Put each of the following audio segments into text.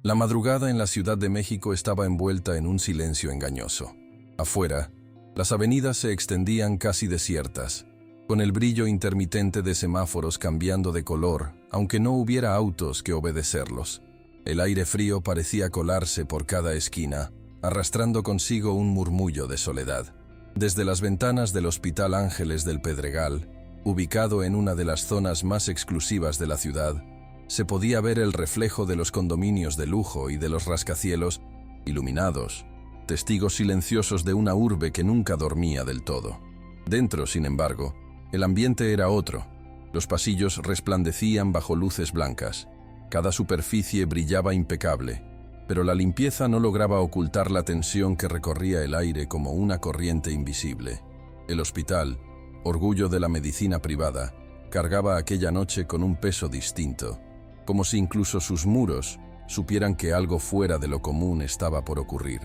La madrugada en la Ciudad de México estaba envuelta en un silencio engañoso. Afuera, las avenidas se extendían casi desiertas, con el brillo intermitente de semáforos cambiando de color, aunque no hubiera autos que obedecerlos. El aire frío parecía colarse por cada esquina, arrastrando consigo un murmullo de soledad. Desde las ventanas del Hospital Ángeles del Pedregal, ubicado en una de las zonas más exclusivas de la ciudad, se podía ver el reflejo de los condominios de lujo y de los rascacielos iluminados, testigos silenciosos de una urbe que nunca dormía del todo. Dentro, sin embargo, el ambiente era otro. Los pasillos resplandecían bajo luces blancas. Cada superficie brillaba impecable, pero la limpieza no lograba ocultar la tensión que recorría el aire como una corriente invisible. El hospital, orgullo de la medicina privada, cargaba aquella noche con un peso distinto, como si incluso sus muros supieran que algo fuera de lo común estaba por ocurrir.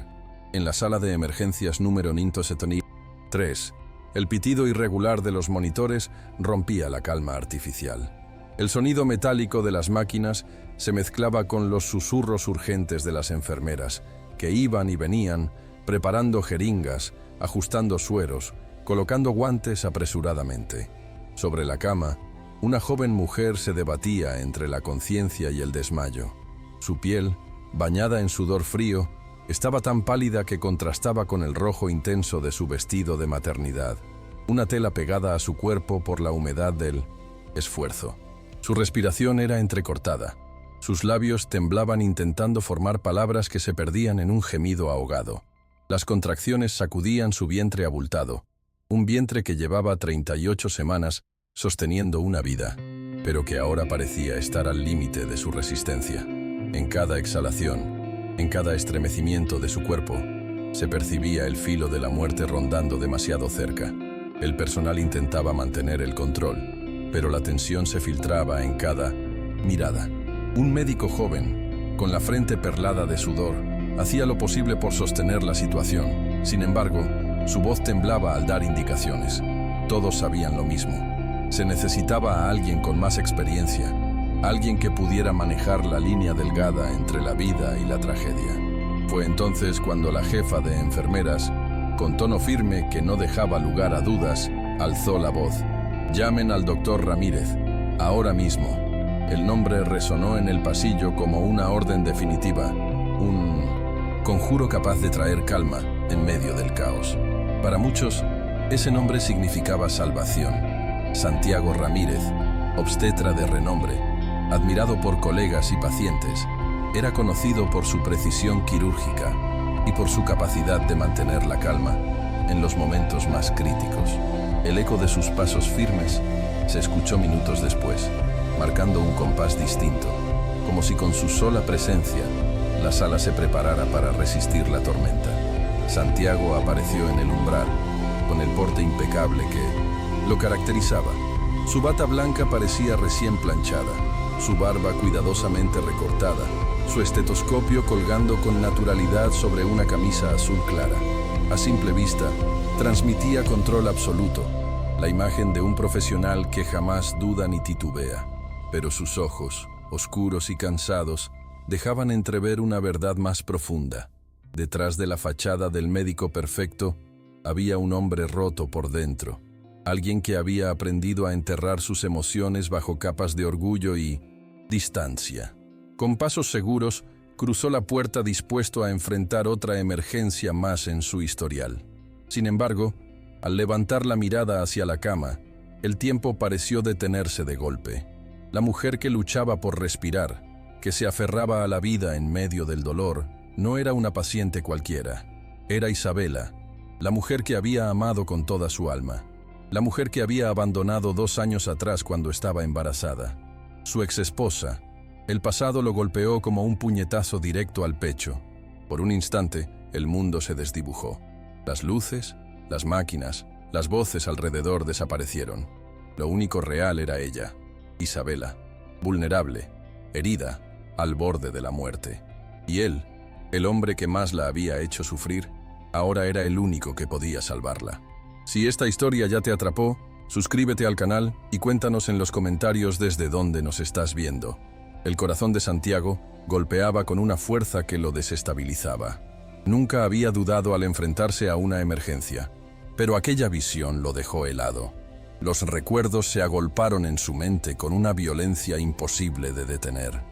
En la sala de emergencias número 973, el pitido irregular de los monitores rompía la calma artificial. El sonido metálico de las máquinas se mezclaba con los susurros urgentes de las enfermeras, que iban y venían, preparando jeringas, ajustando sueros, colocando guantes apresuradamente. Sobre la cama, una joven mujer se debatía entre la conciencia y el desmayo. Su piel, bañada en sudor frío, estaba tan pálida que contrastaba con el rojo intenso de su vestido de maternidad, una tela pegada a su cuerpo por la humedad del esfuerzo. Su respiración era entrecortada. Sus labios temblaban intentando formar palabras que se perdían en un gemido ahogado. Las contracciones sacudían su vientre abultado, un vientre que llevaba 38 semanas sosteniendo una vida, pero que ahora parecía estar al límite de su resistencia. En cada exhalación, en cada estremecimiento de su cuerpo, se percibía el filo de la muerte rondando demasiado cerca. El personal intentaba mantener el control, pero la tensión se filtraba en cada mirada. Un médico joven, con la frente perlada de sudor, hacía lo posible por sostener la situación. Sin embargo, su voz temblaba al dar indicaciones. Todos sabían lo mismo. Se necesitaba a alguien con más experiencia, alguien que pudiera manejar la línea delgada entre la vida y la tragedia. Fue entonces cuando la jefa de enfermeras, con tono firme que no dejaba lugar a dudas, alzó la voz. «Llamen al doctor Ramírez, ahora mismo». El nombre resonó en el pasillo como una orden definitiva, un conjuro capaz de traer calma en medio del caos. Para muchos, ese nombre significaba salvación. Santiago Ramírez, obstetra de renombre, admirado por colegas y pacientes, era conocido por su precisión quirúrgica y por su capacidad de mantener la calma en los momentos más críticos. El eco de sus pasos firmes se escuchó minutos después, marcando un compás distinto, como si con su sola presencia la sala se preparara para resistir la tormenta. Santiago apareció en el umbral, con el porte impecable que lo caracterizaba. Su bata blanca parecía recién planchada, su barba cuidadosamente recortada, su estetoscopio colgando con naturalidad sobre una camisa azul clara. A simple vista, transmitía control absoluto, la imagen de un profesional que jamás duda ni titubea. Pero sus ojos, oscuros y cansados, dejaban entrever una verdad más profunda. Detrás de la fachada del médico perfecto, había un hombre roto por dentro. Alguien que había aprendido a enterrar sus emociones bajo capas de orgullo y distancia. Con pasos seguros, cruzó la puerta dispuesto a enfrentar otra emergencia más en su historial. Sin embargo, al levantar la mirada hacia la cama, el tiempo pareció detenerse de golpe. La mujer que luchaba por respirar, que se aferraba a la vida en medio del dolor, no era una paciente cualquiera. Era Isabela, la mujer que había amado con toda su alma. La mujer que había abandonado 2 años atrás cuando estaba embarazada. Su exesposa. El pasado lo golpeó como un puñetazo directo al pecho. Por un instante, el mundo se desdibujó. Las luces, las máquinas, las voces alrededor desaparecieron. Lo único real era ella, Isabela, vulnerable, herida, al borde de la muerte. Y él, el hombre que más la había hecho sufrir, ahora era el único que podía salvarla. Si esta historia ya te atrapó, suscríbete al canal y cuéntanos en los comentarios desde dónde nos estás viendo. El corazón de Santiago golpeaba con una fuerza que lo desestabilizaba. Nunca había dudado al enfrentarse a una emergencia, pero aquella visión lo dejó helado. Los recuerdos se agolparon en su mente con una violencia imposible de detener.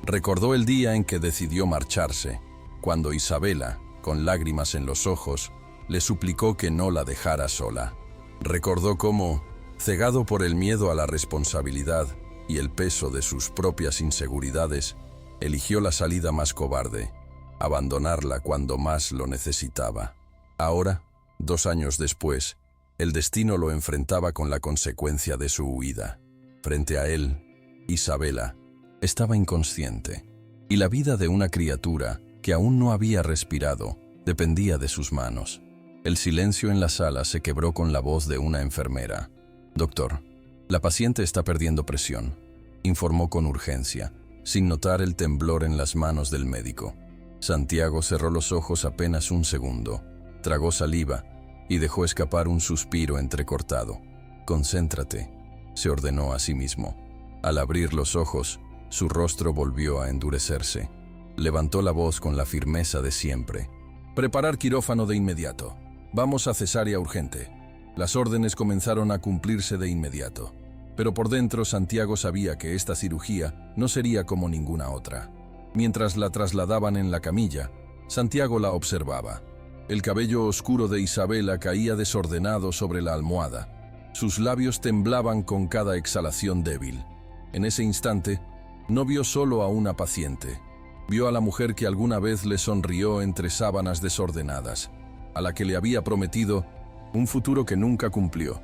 Recordó el día en que decidió marcharse, cuando Isabela, con lágrimas en los ojos, le suplicó que no la dejara sola. Recordó cómo, cegado por el miedo a la responsabilidad y el peso de sus propias inseguridades, eligió la salida más cobarde, abandonarla cuando más lo necesitaba. Ahora, 2 años después, el destino lo enfrentaba con la consecuencia de su huida. Frente a él, Isabela estaba inconsciente, y la vida de una criatura que aún no había respirado dependía de sus manos. El silencio en la sala se quebró con la voz de una enfermera. «Doctor, la paciente está perdiendo presión», informó con urgencia, sin notar el temblor en las manos del médico. Santiago cerró los ojos apenas un segundo, tragó saliva y dejó escapar un suspiro entrecortado. «Concéntrate», se ordenó a sí mismo. Al abrir los ojos, su rostro volvió a endurecerse. Levantó la voz con la firmeza de siempre. «Preparar quirófano de inmediato. Vamos a cesárea urgente». Las órdenes comenzaron a cumplirse de inmediato, pero por dentro Santiago sabía que esta cirugía no sería como ninguna otra. Mientras la trasladaban en la camilla, Santiago la observaba. El cabello oscuro de Isabela caía desordenado sobre la almohada. Sus labios temblaban con cada exhalación débil. En ese instante, no vio solo a una paciente. Vio a la mujer que alguna vez le sonrió entre sábanas desordenadas, a la que le había prometido un futuro que nunca cumplió.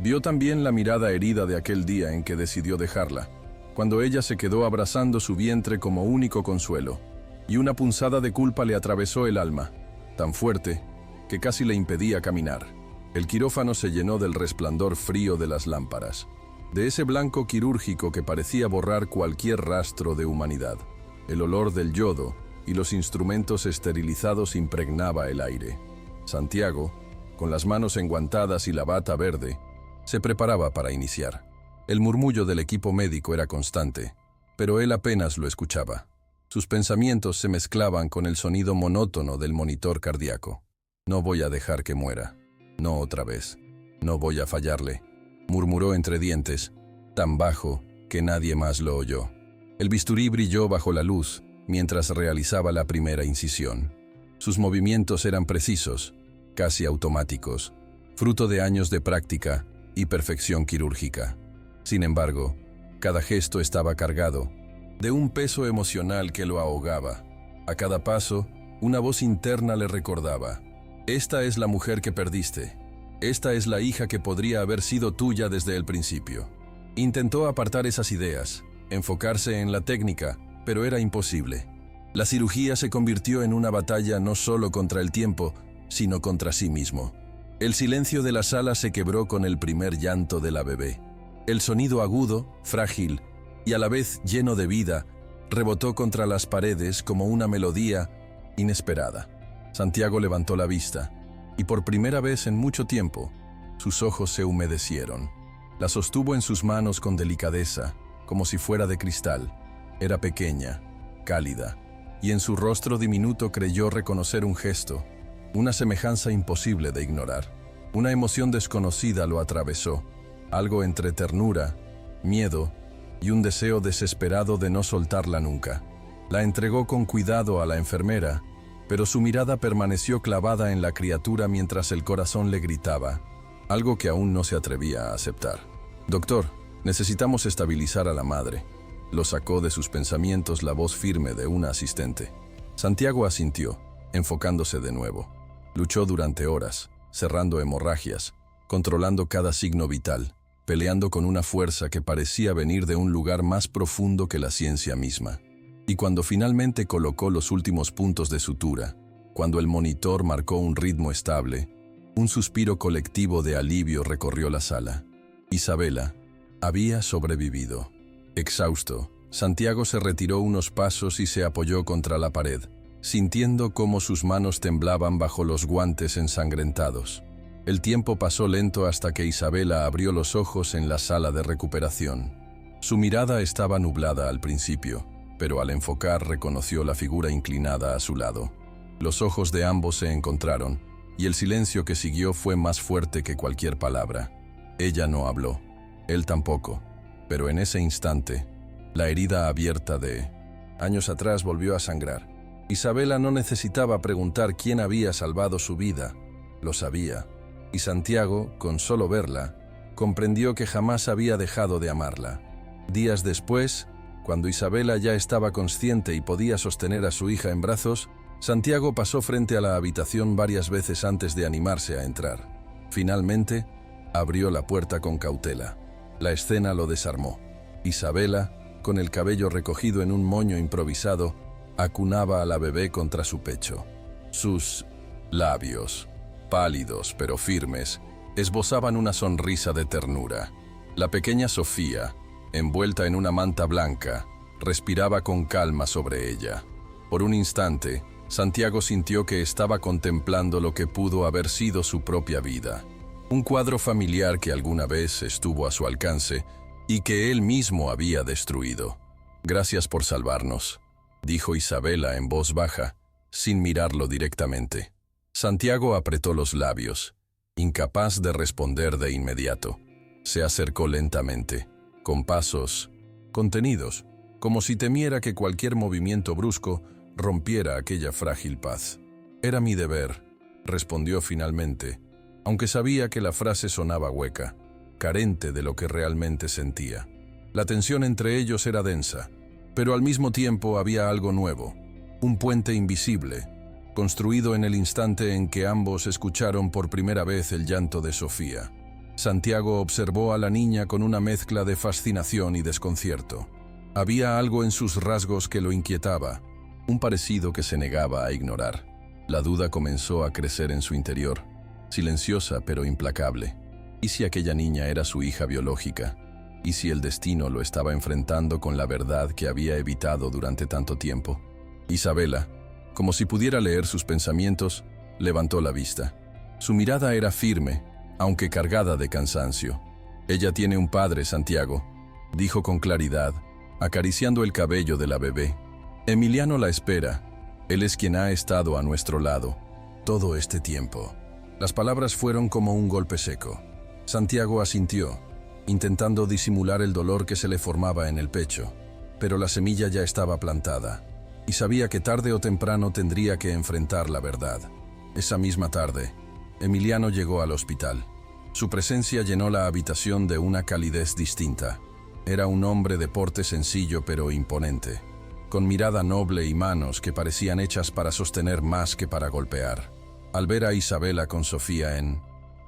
Vio también la mirada herida de aquel día en que decidió dejarla, cuando ella se quedó abrazando su vientre como único consuelo, y una punzada de culpa le atravesó el alma, tan fuerte que casi le impedía caminar. El quirófano se llenó del resplandor frío de las lámparas, de ese blanco quirúrgico que parecía borrar cualquier rastro de humanidad. El olor del yodo y los instrumentos esterilizados impregnaba el aire. Santiago, con las manos enguantadas y la bata verde, se preparaba para iniciar. El murmullo del equipo médico era constante, pero él apenas lo escuchaba. Sus pensamientos se mezclaban con el sonido monótono del monitor cardíaco. «No voy a dejar que muera. No otra vez. No voy a fallarle», murmuró entre dientes, tan bajo que nadie más lo oyó. El bisturí brilló bajo la luz mientras realizaba la primera incisión. Sus movimientos eran precisos, casi automáticos, fruto de años de práctica y perfección quirúrgica. Sin embargo, cada gesto estaba cargado de un peso emocional que lo ahogaba. A cada paso, una voz interna le recordaba: «Esta es la mujer que perdiste. Esta es la hija que podría haber sido tuya desde el principio». Intentó apartar esas ideas, enfocarse en la técnica, pero era imposible. La cirugía se convirtió en una batalla no solo contra el tiempo, sino contra sí mismo. El silencio de la sala se quebró con el primer llanto de la bebé. El sonido agudo, frágil y a la vez lleno de vida, rebotó contra las paredes como una melodía inesperada. Santiago levantó la vista, y por primera vez en mucho tiempo, sus ojos se humedecieron. La sostuvo en sus manos con delicadeza, como si fuera de cristal. Era pequeña, cálida, y en su rostro diminuto creyó reconocer un gesto, una semejanza imposible de ignorar. Una emoción desconocida lo atravesó, algo entre ternura, miedo y un deseo desesperado de no soltarla nunca. La entregó con cuidado a la enfermera, pero su mirada permaneció clavada en la criatura mientras el corazón le gritaba, algo que aún no se atrevía a aceptar. «Doctor, necesitamos estabilizar a la madre», lo sacó de sus pensamientos la voz firme de una asistente. Santiago asintió, enfocándose de nuevo. Luchó durante horas, cerrando hemorragias, controlando cada signo vital, peleando con una fuerza que parecía venir de un lugar más profundo que la ciencia misma. Y cuando finalmente colocó los últimos puntos de sutura, cuando el monitor marcó un ritmo estable, un suspiro colectivo de alivio recorrió la sala. Isabela había sobrevivido. Exhausto, Santiago se retiró unos pasos y se apoyó contra la pared, sintiendo cómo sus manos temblaban bajo los guantes ensangrentados. El tiempo pasó lento hasta que Isabela abrió los ojos en la sala de recuperación. Su mirada estaba nublada al principio, pero al enfocar reconoció la figura inclinada a su lado. Los ojos de ambos se encontraron, y el silencio que siguió fue más fuerte que cualquier palabra. Ella no habló, él tampoco, pero en ese instante, la herida abierta de años atrás volvió a sangrar. Isabela no necesitaba preguntar quién había salvado su vida, lo sabía, y Santiago, con solo verla, comprendió que jamás había dejado de amarla. Días después, cuando Isabela ya estaba consciente y podía sostener a su hija en brazos, Santiago pasó frente a la habitación varias veces antes de animarse a entrar. Finalmente, abrió la puerta con cautela. La escena lo desarmó. Isabela, con el cabello recogido en un moño improvisado, acunaba a la bebé contra su pecho. Sus labios, pálidos pero firmes, esbozaban una sonrisa de ternura. La pequeña Sofía, envuelta en una manta blanca, respiraba con calma sobre ella. Por un instante, Santiago sintió que estaba contemplando lo que pudo haber sido su propia vida. Un cuadro familiar que alguna vez estuvo a su alcance y que él mismo había destruido. «Gracias por salvarnos», dijo Isabela en voz baja, sin mirarlo directamente. Santiago apretó los labios, incapaz de responder de inmediato. Se acercó lentamente, con pasos contenidos, como si temiera que cualquier movimiento brusco rompiera aquella frágil paz. «Era mi deber», respondió finalmente, aunque sabía que la frase sonaba hueca, carente de lo que realmente sentía. La tensión entre ellos era densa, pero al mismo tiempo había algo nuevo, un puente invisible, construido en el instante en que ambos escucharon por primera vez el llanto de Sofía. Santiago observó a la niña con una mezcla de fascinación y desconcierto. Había algo en sus rasgos que lo inquietaba, un parecido que se negaba a ignorar. La duda comenzó a crecer en su interior, silenciosa pero implacable. ¿Y si aquella niña era su hija biológica? ¿Y si el destino lo estaba enfrentando con la verdad que había evitado durante tanto tiempo? Isabela, como si pudiera leer sus pensamientos, levantó la vista. Su mirada era firme, aunque cargada de cansancio. «Ella tiene un padre, Santiago», dijo con claridad, acariciando el cabello de la bebé. «Emiliano la espera. Él es quien ha estado a nuestro lado todo este tiempo». Las palabras fueron como un golpe seco. Santiago asintió, intentando disimular el dolor que se le formaba en el pecho, pero la semilla ya estaba plantada, y sabía que tarde o temprano tendría que enfrentar la verdad. Esa misma tarde, Emiliano llegó al hospital. Su presencia llenó la habitación de una calidez distinta. Era un hombre de porte sencillo pero imponente, con mirada noble y manos que parecían hechas para sostener más que para golpear. Al ver a Isabela con Sofía en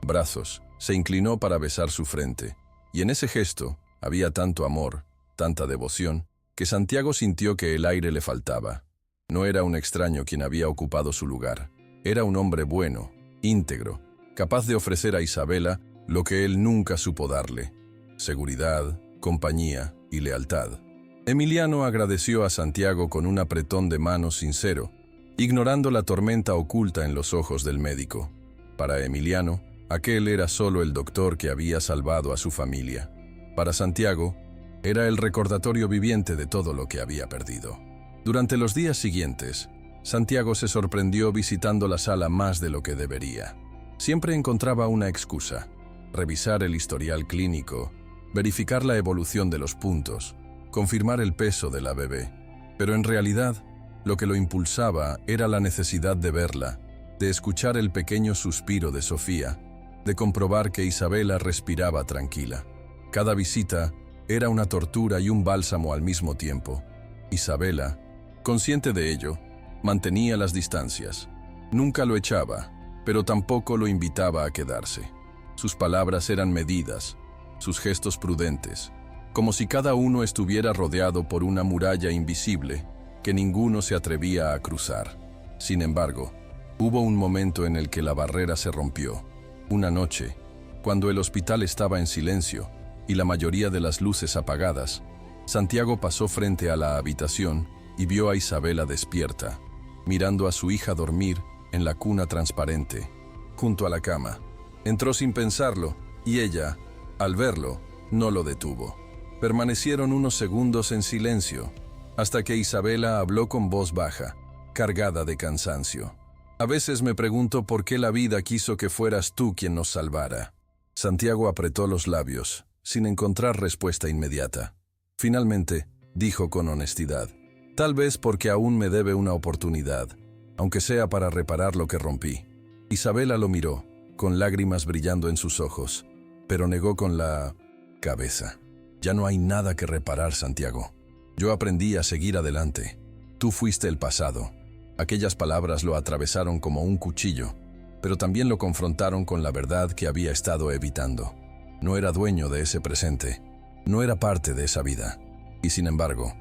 brazos, se inclinó para besar su frente, y en ese gesto había tanto amor, tanta devoción, que Santiago sintió que el aire le faltaba. No era un extraño quien había ocupado su lugar. Era un hombre bueno, íntegro, capaz de ofrecer a Isabela lo que él nunca supo darle: seguridad, compañía y lealtad. Emiliano agradeció a Santiago con un apretón de manos sincero, ignorando la tormenta oculta en los ojos del médico. Para Emiliano, aquel era solo el doctor que había salvado a su familia. Para Santiago, era el recordatorio viviente de todo lo que había perdido. Durante los días siguientes, Santiago se sorprendió visitando la sala más de lo que debería. Siempre encontraba una excusa: revisar el historial clínico, verificar la evolución de los puntos, confirmar el peso de la bebé. Pero en realidad, lo que lo impulsaba era la necesidad de verla, de escuchar el pequeño suspiro de Sofía, de comprobar que Isabela respiraba tranquila. Cada visita era una tortura y un bálsamo al mismo tiempo. Isabela, consciente de ello, mantenía las distancias. Nunca lo echaba, pero tampoco lo invitaba a quedarse. Sus palabras eran medidas, sus gestos prudentes, como si cada uno estuviera rodeado por una muralla invisible que ninguno se atrevía a cruzar. Sin embargo, hubo un momento en el que la barrera se rompió. Una noche, cuando el hospital estaba en silencio y la mayoría de las luces apagadas, Santiago pasó frente a la habitación y vio a Isabela despierta, mirando a su hija dormir en la cuna transparente, junto a la cama. Entró sin pensarlo, y ella, al verlo, no lo detuvo. Permanecieron unos segundos en silencio, hasta que Isabela habló con voz baja, cargada de cansancio. A veces me pregunto por qué la vida quiso que fueras tú quien nos salvara. Santiago apretó los labios, sin encontrar respuesta inmediata. Finalmente, dijo con honestidad: tal vez porque aún me debe una oportunidad, aunque sea para reparar lo que rompí. Isabela lo miró, con lágrimas brillando en sus ojos, pero negó con la cabeza. Ya no hay nada que reparar, Santiago. Yo aprendí a seguir adelante. Tú fuiste el pasado. Aquellas palabras lo atravesaron como un cuchillo, pero también lo confrontaron con la verdad que había estado evitando. No era dueño de ese presente, no era parte de esa vida. Y sin embargo,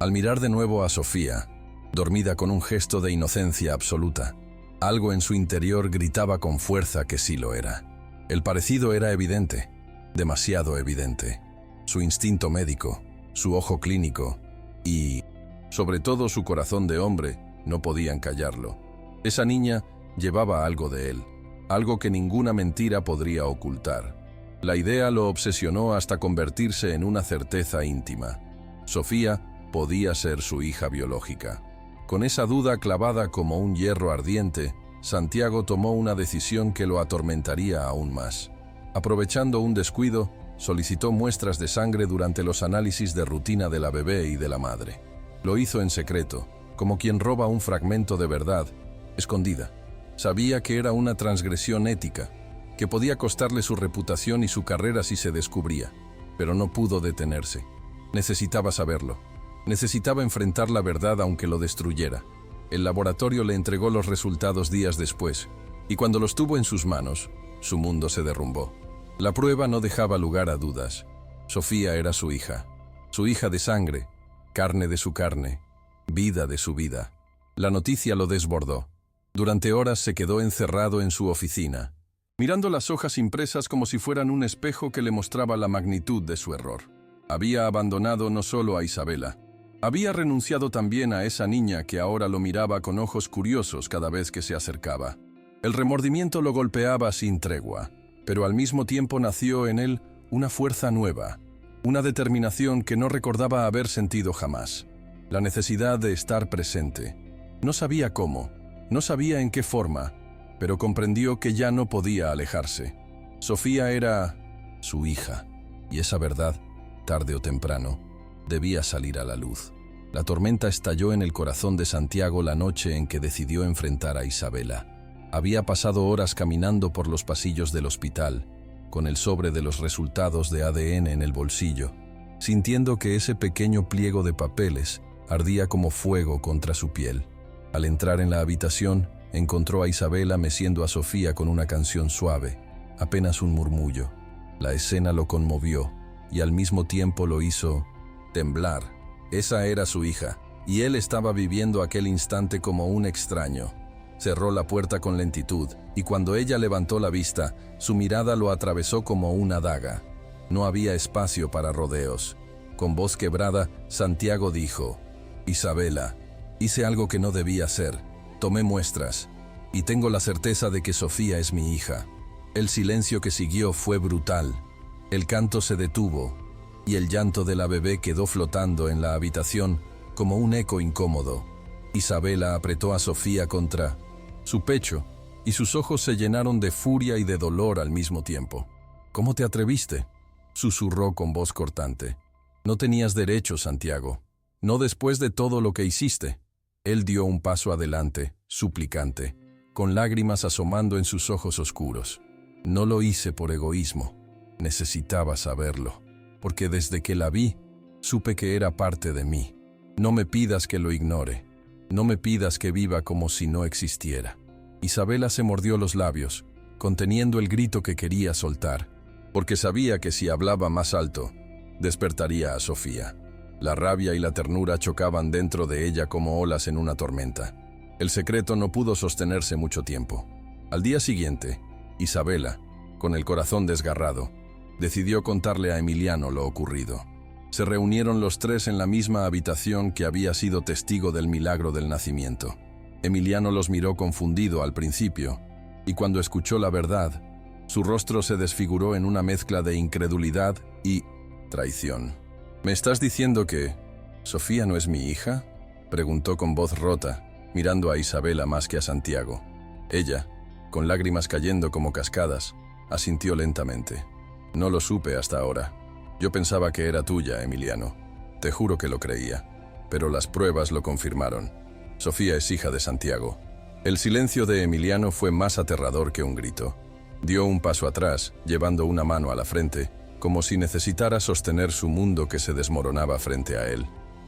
al mirar de nuevo a Sofía, dormida con un gesto de inocencia absoluta, algo en su interior gritaba con fuerza que sí lo era. El parecido era evidente, demasiado evidente. Su instinto médico, su ojo clínico y, sobre todo, su corazón de hombre no podían callarlo. Esa niña llevaba algo de él, algo que ninguna mentira podría ocultar. La idea lo obsesionó hasta convertirse en una certeza íntima. Sofía podía ser su hija biológica. Con esa duda clavada como un hierro ardiente, Santiago tomó una decisión que lo atormentaría aún más. Aprovechando un descuido, solicitó muestras de sangre durante los análisis de rutina de la bebé y de la madre. Lo hizo en secreto, como quien roba un fragmento de verdad, escondida. Sabía que era una transgresión ética, que podía costarle su reputación y su carrera si se descubría, pero no pudo detenerse. Necesitaba saberlo. Necesitaba enfrentar la verdad aunque lo destruyera. El laboratorio le entregó los resultados días después, y cuando los tuvo en sus manos, su mundo se derrumbó. La prueba no dejaba lugar a dudas. Sofía era su hija de sangre, carne de su carne, vida de su vida. La noticia lo desbordó. Durante horas se quedó encerrado en su oficina, mirando las hojas impresas como si fueran un espejo que le mostraba la magnitud de su error. Había abandonado no solo a Isabela, había renunciado también a esa niña que ahora lo miraba con ojos curiosos cada vez que se acercaba. El remordimiento lo golpeaba sin tregua, pero al mismo tiempo nació en él una fuerza nueva, una determinación que no recordaba haber sentido jamás. La necesidad de estar presente. No sabía cómo, no sabía en qué forma, pero comprendió que ya no podía alejarse. Sofía era su hija, y esa verdad, tarde o temprano, debía salir a la luz. La tormenta estalló en el corazón de Santiago la noche en que decidió enfrentar a Isabela. Había pasado horas caminando por los pasillos del hospital, con el sobre de los resultados de ADN en el bolsillo, sintiendo que ese pequeño pliego de papeles ardía como fuego contra su piel. Al entrar en la habitación, encontró a Isabela meciendo a Sofía con una canción suave, apenas un murmullo. La escena lo conmovió y al mismo tiempo lo hizo temblar. Esa era su hija, y él estaba viviendo aquel instante como un extraño. Cerró la puerta con lentitud, y cuando ella levantó la vista, su mirada lo atravesó como una daga. No había espacio para rodeos. Con voz quebrada, Santiago dijo: «Isabela, hice algo que no debía hacer. Tomé muestras, y tengo la certeza de que Sofía es mi hija». El silencio que siguió fue brutal. El canto se detuvo, y el llanto de la bebé quedó flotando en la habitación como un eco incómodo. Isabela apretó a Sofía contra su pecho, y sus ojos se llenaron de furia y de dolor al mismo tiempo. «¿Cómo te atreviste?», susurró con voz cortante. «No tenías derecho, Santiago. No después de todo lo que hiciste». Él dio un paso adelante, suplicante, con lágrimas asomando en sus ojos oscuros. «No lo hice por egoísmo. Necesitaba saberlo, porque desde que la vi, supe que era parte de mí. No me pidas que lo ignore. No me pidas que viva como si no existiera». Isabela se mordió los labios, conteniendo el grito que quería soltar, porque sabía que si hablaba más alto, despertaría a Sofía. La rabia y la ternura chocaban dentro de ella como olas en una tormenta. El secreto no pudo sostenerse mucho tiempo. Al día siguiente, Isabela, con el corazón desgarrado, decidió contarle a Emiliano lo ocurrido. Se reunieron los tres en la misma habitación que había sido testigo del milagro del nacimiento. Emiliano los miró confundido al principio, y cuando escuchó la verdad, su rostro se desfiguró en una mezcla de incredulidad y traición. ¿Me estás diciendo que Sofía no es mi hija?, preguntó con voz rota, mirando a Isabela más que a Santiago. Ella, con lágrimas cayendo como cascadas, asintió lentamente. No lo supe hasta ahora. Yo pensaba que era tuya, Emiliano. Te juro que lo creía. Pero las pruebas lo confirmaron. Sofía es hija de Santiago. El silencio de Emiliano fue más aterrador que un grito. Dio un paso atrás, llevando una mano a la frente, como si necesitara sostener su mundo que se desmoronaba frente a él.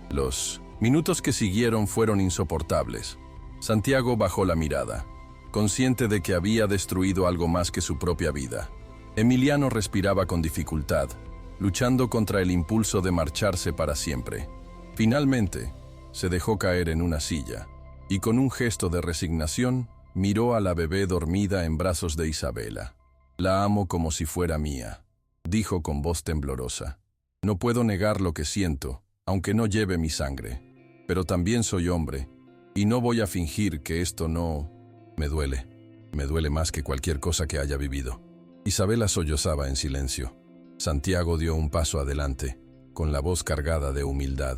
Los minutos que siguieron fueron insoportables. Santiago bajó la mirada, consciente de que había destruido algo más que su propia vida. Emiliano respiraba con dificultad, luchando contra el impulso de marcharse para siempre. Finalmente, se dejó caer en una silla, y con un gesto de resignación, miró a la bebé dormida en brazos de Isabela. «La amo como si fuera mía», dijo con voz temblorosa. «No puedo negar lo que siento, aunque no lleve mi sangre. Pero también soy hombre, y no voy a fingir que esto no... Me duele más que cualquier cosa que haya vivido». Isabela sollozaba en silencio. Santiago dio un paso adelante, con la voz cargada de humildad.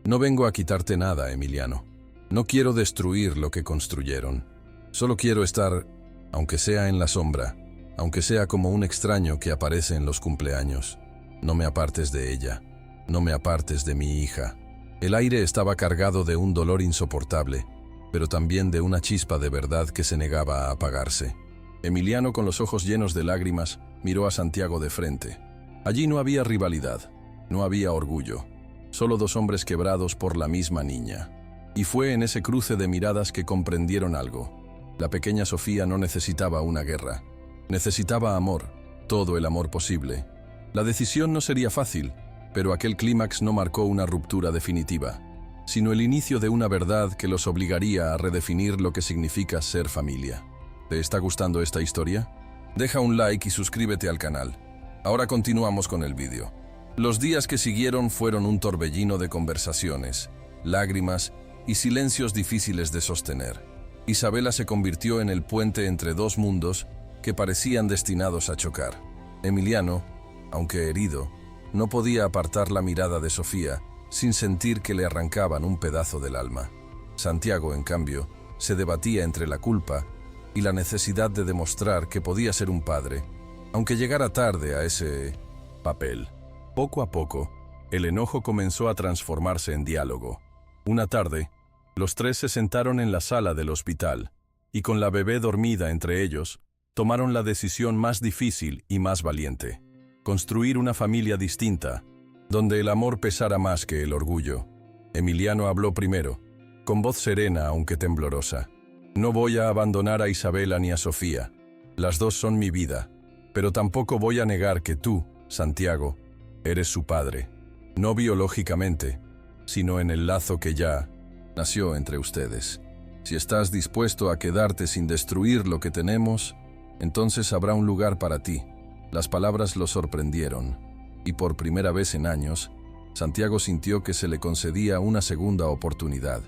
«No vengo a quitarte nada, Emiliano. No quiero destruir lo que construyeron. Solo quiero estar, aunque sea en la sombra, aunque sea como un extraño que aparece en los cumpleaños. No me apartes de ella. No me apartes de mi hija». El aire estaba cargado de un dolor insoportable, pero también de una chispa de verdad que se negaba a apagarse. Emiliano, con los ojos llenos de lágrimas, miró a Santiago de frente. Allí no había rivalidad, no había orgullo, solo dos hombres quebrados por la misma niña. Y fue en ese cruce de miradas que comprendieron algo. La pequeña Sofía no necesitaba una guerra. Necesitaba amor, todo el amor posible. La decisión no sería fácil, pero aquel clímax no marcó una ruptura definitiva, sino el inicio de una verdad que los obligaría a redefinir lo que significa ser familia. ¿Te está gustando esta historia? Deja un like y suscríbete al canal. Ahora continuamos con el vídeo. Los días que siguieron fueron un torbellino de conversaciones, lágrimas y silencios difíciles de sostener. Isabela se convirtió en el puente entre dos mundos que parecían destinados a chocar. Emiliano, aunque herido, no podía apartar la mirada de Sofía sin sentir que le arrancaban un pedazo del alma. Santiago, en cambio, se debatía entre la culpa y la necesidad de demostrar que podía ser un padre, aunque llegara tarde a ese papel. Poco a poco, el enojo comenzó a transformarse en diálogo. Una tarde, los tres se sentaron en la sala del hospital y, con la bebé dormida entre ellos, tomaron la decisión más difícil y más valiente: construir una familia distinta, donde el amor pesara más que el orgullo. Emiliano habló primero, con voz serena aunque temblorosa. «No voy a abandonar a Isabela ni a Sofía. Las dos son mi vida, pero tampoco voy a negar que tú, Santiago, eres su padre. No biológicamente, sino en el lazo que ya nació entre ustedes. Si estás dispuesto a quedarte sin destruir lo que tenemos, entonces habrá un lugar para ti». Las palabras lo sorprendieron, y por primera vez en años, Santiago sintió que se le concedía una segunda oportunidad.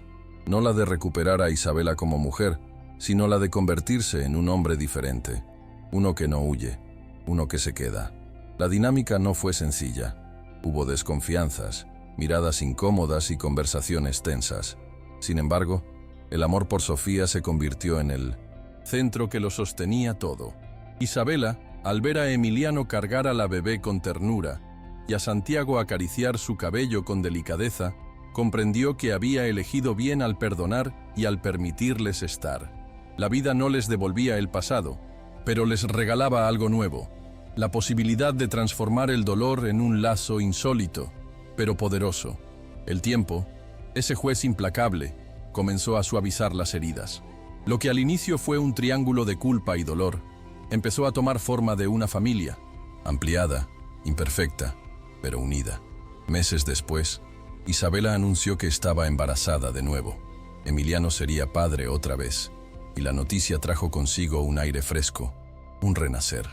No la de recuperar a Isabela como mujer, sino la de convertirse en un hombre diferente. Uno que no huye, uno que se queda. La dinámica no fue sencilla. Hubo desconfianzas, miradas incómodas y conversaciones tensas. Sin embargo, el amor por Sofía se convirtió en el centro que lo sostenía todo. Isabela, al ver a Emiliano cargar a la bebé con ternura y a Santiago acariciar su cabello con delicadeza, comprendió que había elegido bien al perdonar y al permitirles estar. La vida no les devolvía el pasado, pero les regalaba algo nuevo: la posibilidad de transformar el dolor en un lazo insólito, pero poderoso. El tiempo, ese juez implacable, comenzó a suavizar las heridas. Lo que al inicio fue un triángulo de culpa y dolor, empezó a tomar forma de una familia, ampliada, imperfecta, pero unida. Meses después, Isabela anunció que estaba embarazada de nuevo. Emiliano sería padre otra vez, y la noticia trajo consigo un aire fresco, un renacer.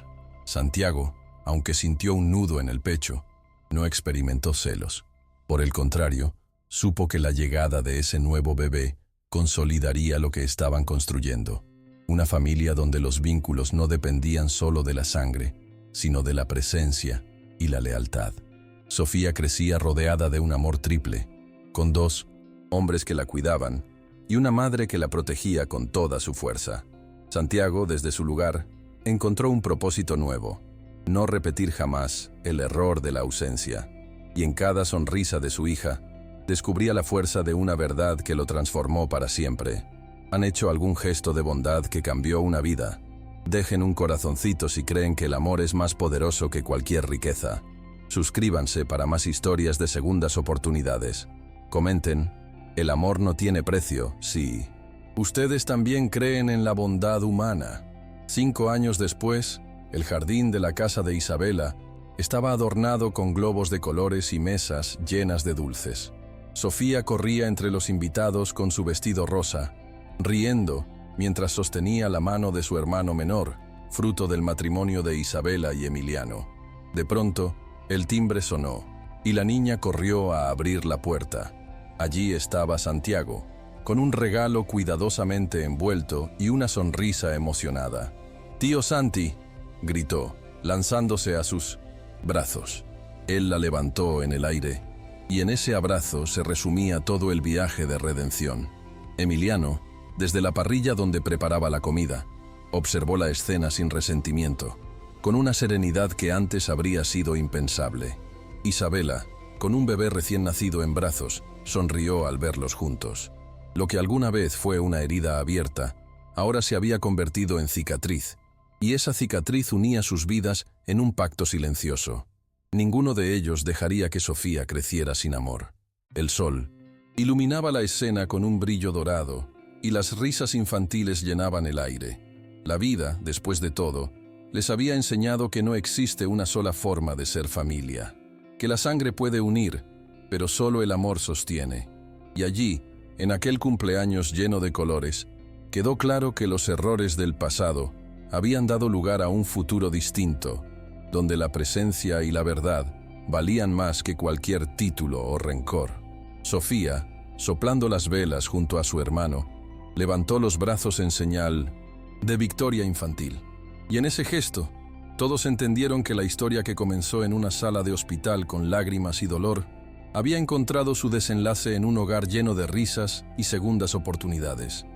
Santiago, aunque sintió un nudo en el pecho, no experimentó celos. Por el contrario, supo que la llegada de ese nuevo bebé consolidaría lo que estaban construyendo. Una familia donde los vínculos no dependían solo de la sangre, sino de la presencia y la lealtad. Sofía crecía rodeada de un amor triple, con dos hombres que la cuidaban y una madre que la protegía con toda su fuerza. Santiago, desde su lugar, encontró un propósito nuevo: no repetir jamás el error de la ausencia. Y en cada sonrisa de su hija, descubría la fuerza de una verdad que lo transformó para siempre. ¿Han hecho algún gesto de bondad que cambió una vida? Dejen un corazoncito si creen que el amor es más poderoso que cualquier riqueza. Suscríbanse para más historias de segundas oportunidades. Comenten: el amor no tiene precio, sí. Ustedes también creen en la bondad humana. 5 años después, el jardín de la casa de Isabela estaba adornado con globos de colores y mesas llenas de dulces. Sofía corría entre los invitados con su vestido rosa, riendo mientras sostenía la mano de su hermano menor, fruto del matrimonio de Isabela y Emiliano. De pronto, el timbre sonó, y la niña corrió a abrir la puerta. Allí estaba Santiago, con un regalo cuidadosamente envuelto y una sonrisa emocionada. «¡Tío Santi!», gritó, lanzándose a sus brazos. Él la levantó en el aire, y en ese abrazo se resumía todo el viaje de redención. Emiliano, desde la parrilla donde preparaba la comida, observó la escena sin resentimiento, con una serenidad que antes habría sido impensable. Isabela, con un bebé recién nacido en brazos, sonrió al verlos juntos. Lo que alguna vez fue una herida abierta, ahora se había convertido en cicatriz, y esa cicatriz unía sus vidas en un pacto silencioso. Ninguno de ellos dejaría que Sofía creciera sin amor. El sol iluminaba la escena con un brillo dorado, y las risas infantiles llenaban el aire. La vida, después de todo, les había enseñado que no existe una sola forma de ser familia, que la sangre puede unir, pero solo el amor sostiene. Y allí, en aquel cumpleaños lleno de colores, quedó claro que los errores del pasado habían dado lugar a un futuro distinto, donde la presencia y la verdad valían más que cualquier título o rencor. Sofía, soplando las velas junto a su hermano, levantó los brazos en señal de victoria infantil. Y en ese gesto, todos entendieron que la historia que comenzó en una sala de hospital con lágrimas y dolor había encontrado su desenlace en un hogar lleno de risas y segundas oportunidades.